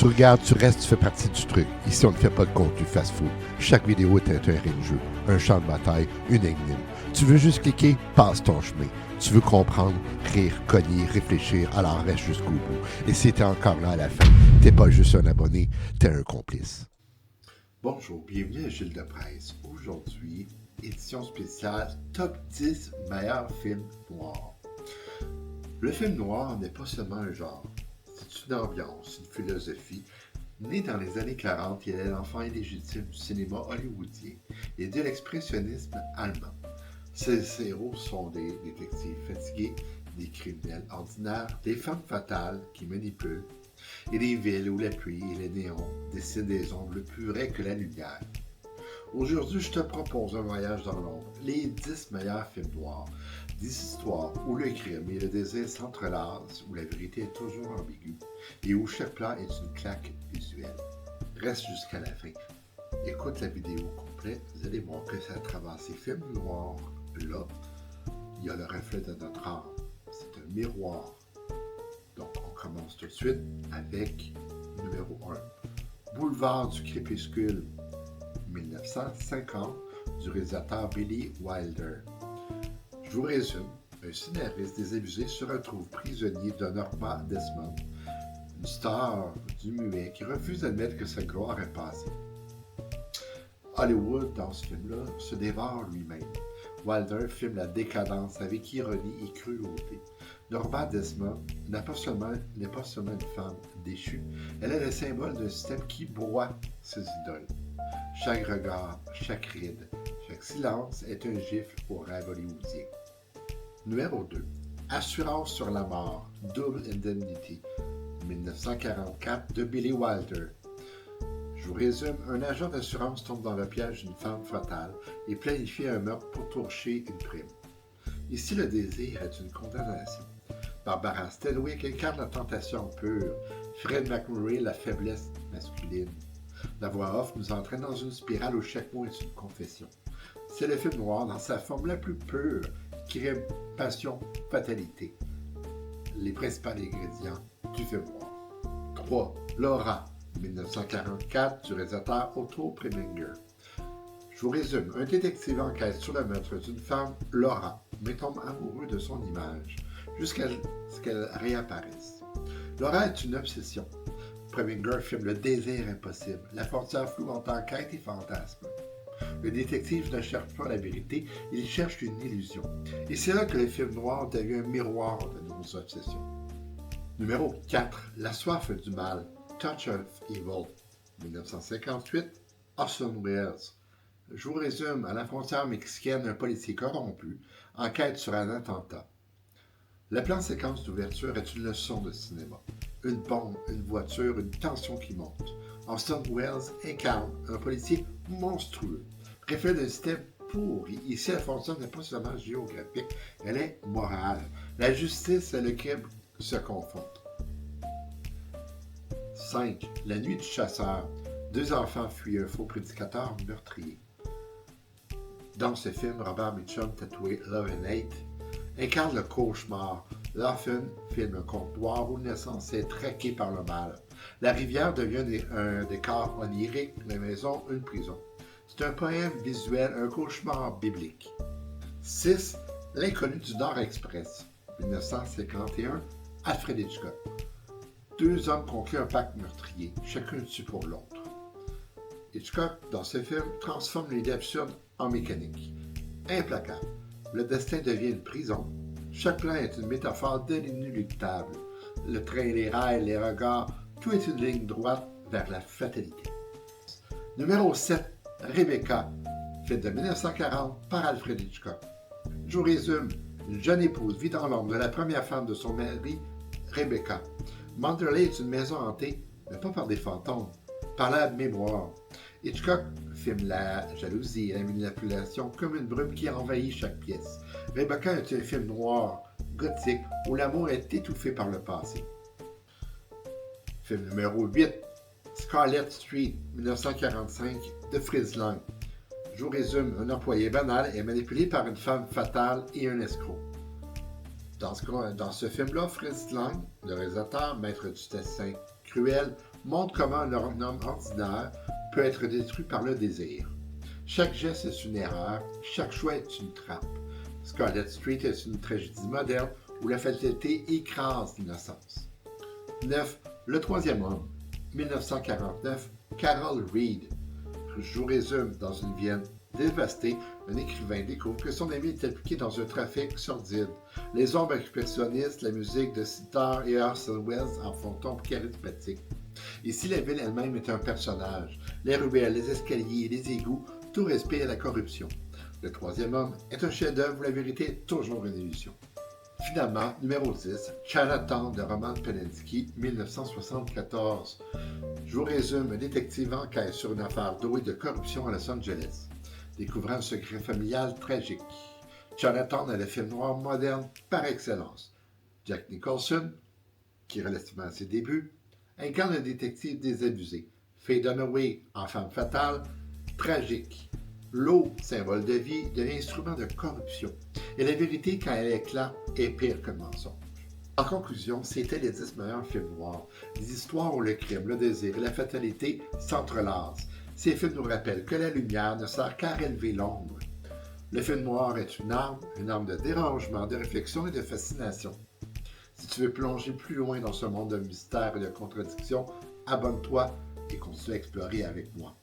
Tu regardes, tu restes, tu fais partie du truc. Ici, on ne fait pas de contenu fast-food. Chaque vidéo est un terrain de jeu, un champ de bataille, une énigme. Tu veux juste cliquer? Passe ton chemin. Tu veux comprendre, rire, cogner, réfléchir, alors reste jusqu'au bout. Et si t'es encore là à la fin, t'es pas juste un abonné, t'es un complice. Bonjour, bienvenue à Gilles de Presse. Aujourd'hui, édition spéciale Top 10 meilleurs films noirs. Le film noir n'est pas seulement un genre, c'est une ambiance, une philosophie. Né dans les années 40, il est l'enfant illégitime du cinéma hollywoodien et de l'expressionnisme allemand. Ses héros sont des détectives fatigués, des criminels ordinaires, des femmes fatales qui manipulent, et des villes où la pluie et les néons dessinent des ombres plus vraies que la lumière. Aujourd'hui, je te propose un voyage dans l'ombre, les 10 meilleurs films noirs, des histoires où le crime et le désir s'entrelacent, où la vérité est toujours ambiguë et où chaque plan est une claque visuelle. Reste jusqu'à la fin. Écoute la vidéo complète, vous allez voir que c'est à travers ces films noirs-là, il y a le reflet de notre âme. C'est un miroir. Donc, on commence tout de suite avec numéro 1. Boulevard du crépuscule, 1950, du réalisateur Billy Wilder. Je vous résume. Un scénariste désabusé se retrouve prisonnier de Norma Desmond, une star du muet qui refuse d'admettre que sa gloire est passée. Hollywood, dans ce film-là, se dévore lui-même. Wilder filme la décadence avec ironie et cruauté. Norma Desmond n'est pas seulement une femme déchue, elle est le symbole d'un système qui broie ses idoles. Chaque regard, chaque ride, chaque silence est un gifle au rêve hollywoodien. Numéro 2. Assurance sur la mort, Double Indemnity, 1944, de Billy Wilder. Je vous résume, un agent d'assurance tombe dans le piège d'une femme fatale et planifie un meurtre pour toucher une prime. Ici, le désir est une condamnation. Barbara Stanwyck incarne la tentation pure, Fred McMurray la faiblesse masculine. La voix off nous entraîne dans une spirale où chaque mot est une confession. C'est le film noir dans sa forme la plus pure, crime, passion, fatalité. Les principaux ingrédients du film noir. 3. Laura, 1944, du réalisateur Otto Preminger. Je vous résume, un détective enquête sur le meurtre d'une femme, Laura, mais tombe amoureux de son image, jusqu'à ce qu'elle réapparaisse. Laura est une obsession. Preminger filme le désir impossible, la frontière floue entre enquête et fantasme. Le détective ne cherche pas la vérité, il cherche une illusion. Et c'est là que le film noir devient un miroir de nos obsessions. Numéro 4. La soif du mal, Touch of Evil, 1958, Orson Welles. Je vous résume, à la frontière mexicaine, un policier corrompu enquête sur un attentat. Le plan séquence d'ouverture est une leçon de cinéma. Une bombe, une voiture, une tension qui monte. Orson Welles incarne un policier monstrueux, reflet d'un système pourri. Ici, la frontière n'est pas seulement géographique, elle est morale. La justice et le crime se confondent. 5. La nuit du chasseur. 2 enfants fuient un faux prédicateur meurtrier. Dans ce film, Robert Mitchum, tatoué Love and Hate, incarne le cauchemar. Laughlin filme un conte noir où l'innocence est traquée par le mal. La rivière devient un décor onirique, la maison une prison. C'est un poème visuel, un cauchemar biblique. 6. L'inconnu du Nord Express, 1951, Alfred Hitchcock. 2 hommes concluent un pacte meurtrier, chacun tue pour l'autre. Hitchcock, dans ce film, transforme l'idée absurde en mécanique. Implacable, le destin devient une prison. Chaque plan est une métaphore de l'inéluctable. Le train, les rails, les regards, tout est une ligne droite vers la fatalité. Numéro 7. Rebecca, film de 1940 par Alfred Hitchcock. Je vous résume, une jeune épouse vit dans l'ombre de la première femme de son mari, Rebecca. Manderley est une maison hantée, mais pas par des fantômes, par la mémoire. Hitchcock filme la jalousie et la manipulation comme une brume qui envahit chaque pièce. Rebecca est un film noir, gothique, où l'amour est étouffé par le passé. Film numéro 8, Scarlet Street, 1945, de Fritz Lang. Je vous résume, un employé banal est manipulé par une femme fatale et un escroc. Dans ce film-là, Fritz Lang, le réalisateur, maître du dessin cruel, montre comment un homme ordinaire peut être détruit par le désir. Chaque geste est une erreur, chaque choix est une trappe. Scarlet Street est une tragédie moderne où la fatalité écrase l'innocence. 9. Le troisième homme, 1949, Carol Reed. Je vous résume, dans une Vienne dévastée, un écrivain découvre que son ami est impliqué dans un trafic sordide. Les ombres expressionnistes, la musique de sitar et Orson Welles en font tombe charismatique. Et si la ville elle-même est un personnage, les ruelles, les escaliers, les égouts, tout respire la corruption. Le troisième homme est un chef-d'œuvre où la vérité est toujours une illusion. Finalement, numéro 10, Chinatown de Roman Polanski, 1974. Je vous résume, un détective enquête sur une affaire d'eau et de corruption à Los Angeles, découvrant un secret familial tragique. Chinatown est le film noir moderne par excellence. Jack Nicholson, qui est relativement à ses débuts, incarne un détective désabusé. Faye Dunaway, en femme fatale, tragique. L'eau, symbole de vie, devient instrument de corruption. Et la vérité, quand elle éclate, est pire que le mensonge. En conclusion, c'était les 10 meilleurs films noirs. Des histoires où le crime, le désir et la fatalité s'entrelacent. Ces films nous rappellent que la lumière ne sert qu'à relever l'ombre. Le film noir est une arme de dérangement, de réflexion et de fascination. Si tu veux plonger plus loin dans ce monde de mystère et de contradictions, abonne-toi et continue à explorer avec moi.